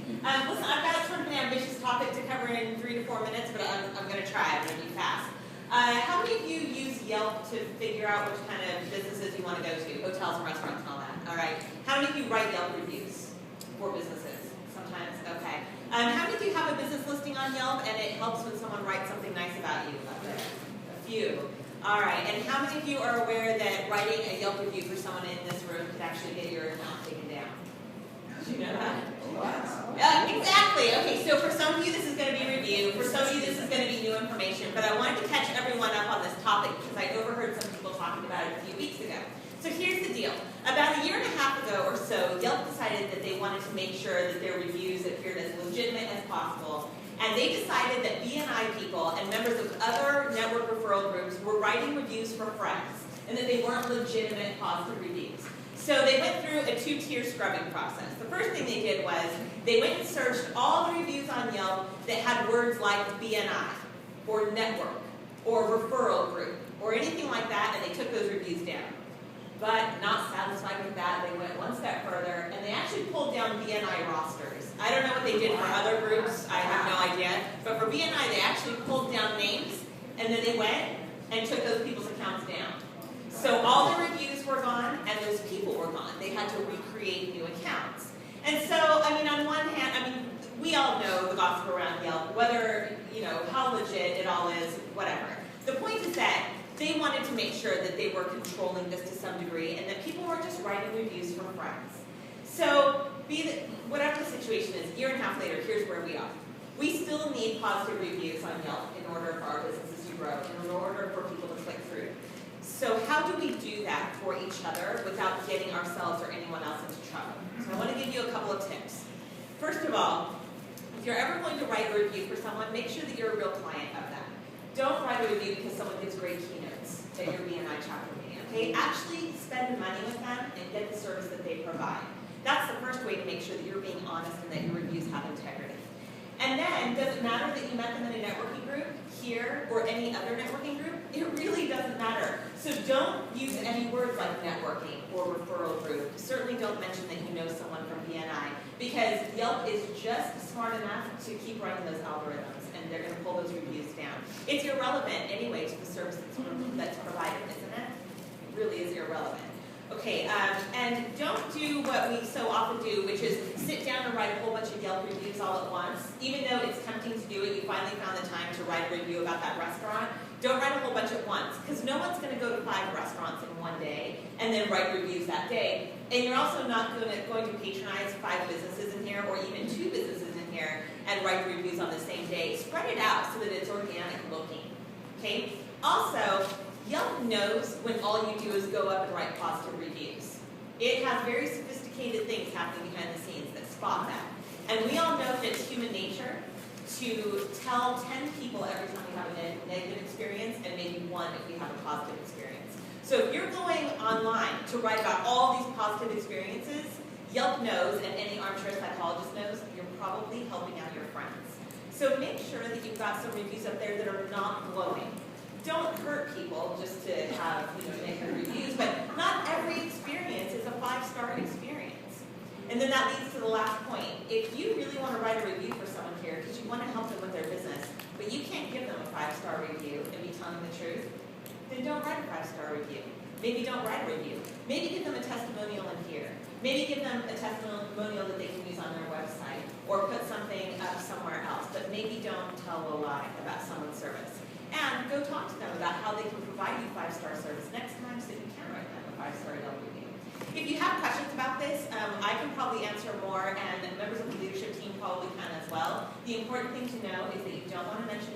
Listen, I've got sort of an ambitious topic to cover in 3 to 4 minutes, but I'm going to try. I'm going to be fast. How many of you use Yelp to figure out which kind of businesses you want to go to? Hotels and restaurants and all that. All right. How many of you write Yelp reviews for businesses? Sometimes? Okay. How many of you have a business listing on Yelp and it helps when someone writes something nice about you? A few. All right. And how many of you are aware that writing a Yelp review for someone in this room could actually get your account taken down? Did you know that? Exactly. Okay, so for some of you this is going to be review, for some of you this is going to be new information, but I wanted to catch everyone up on this topic because I overheard some people talking about it a few weeks ago. So here's the deal. About 1.5 years ago or so, Yelp decided that they wanted to make sure that their reviews appeared as legitimate as possible, and they decided that BNI people and members of other network referral groups were writing reviews for friends, and that they weren't legitimate positive reviews. So they went through a 2-tier scrubbing process. The first thing they did was they went and searched all the reviews on Yelp that had words like BNI or network or referral group or anything like that, and they took those reviews down. But not satisfied with that, they went one step further and they actually pulled down BNI rosters. I don't know what they did for other groups, I have no idea, but for BNI they actually pulled down names and then they went and took those people's accounts down. So all the reviews were gone and those people were gone. They had to recreate new accounts. And so, I mean, on one hand, we all know the gossip around Yelp, whether, how legit it all is, whatever. The point is that they wanted to make sure that they were controlling this to some degree and that people were just writing reviews for friends. So, whatever the situation is, 1.5 years later, here's where we are. We still need positive reviews on Yelp in order for our businesses to grow, in order for people to click through. So how do we do that for each other without getting ourselves or anyone else into trouble? So I want to give you a couple of tips. First of all, if you're ever going to write a review for someone, make sure that you're a real client of that. Don't write a review because someone gives great keynotes at your BNI chapter meeting. Okay? Actually spend the money with them and get the service that they provide. That's the first way to make sure that you're being honest and that your reviews have integrity. And then, does it matter that you met them in a networking group here or any other networking group? It really doesn't matter. So don't use any words like networking or referral group. Certainly don't mention that you know someone from BNI because Yelp is just smart enough to keep running those algorithms and they're going to pull those reviews down. It's irrelevant anyway to the service that's provided, isn't it? It really is irrelevant. Okay, and don't do what we so often do, which is sit down and write a whole bunch of Yelp reviews all at once. Even though it's tempting to do it, you finally found the time to write a review about that restaurant. Don't write a whole bunch at once, because no one's going to go to 5 restaurants in one day and then write reviews that day. And you're also not going to patronize 5 businesses in here or even 2 businesses in here and write reviews on the same day. Spread it out so that it's organic looking. Okay? Also, Yelp knows when all you do is go up and write positive reviews. It has very sophisticated things happening behind the scenes that spot that. And we all know that it's human nature to tell 10 people every time we have a negative experience and maybe 1 if we have a positive experience. So if you're going online to write about all these positive experiences, Yelp knows, and any armchair psychologist knows, you're probably helping out your friends. So make sure that you've got some reviews up there that are not glowing. Don't hurt people just to have negative reviews, but not every experience is a 5-star experience. And then that leads to the last point. If you really want to write a review for someone here because you want to help them with their business, but you can't give them a 5-star review and be telling the truth, then don't write a 5-star review. Maybe don't write a review. Maybe give them a testimonial in here. Maybe give them a testimonial that they can use on their website or put something up somewhere else, but maybe don't tell a lie about someone's service. And go talk to them about how they can provide you 5-star service next time so you can write them a 5-star Yelp review. If you have questions about this, I can probably answer more, and members of the leadership team probably can as well. The important thing to know is that you don't want to mention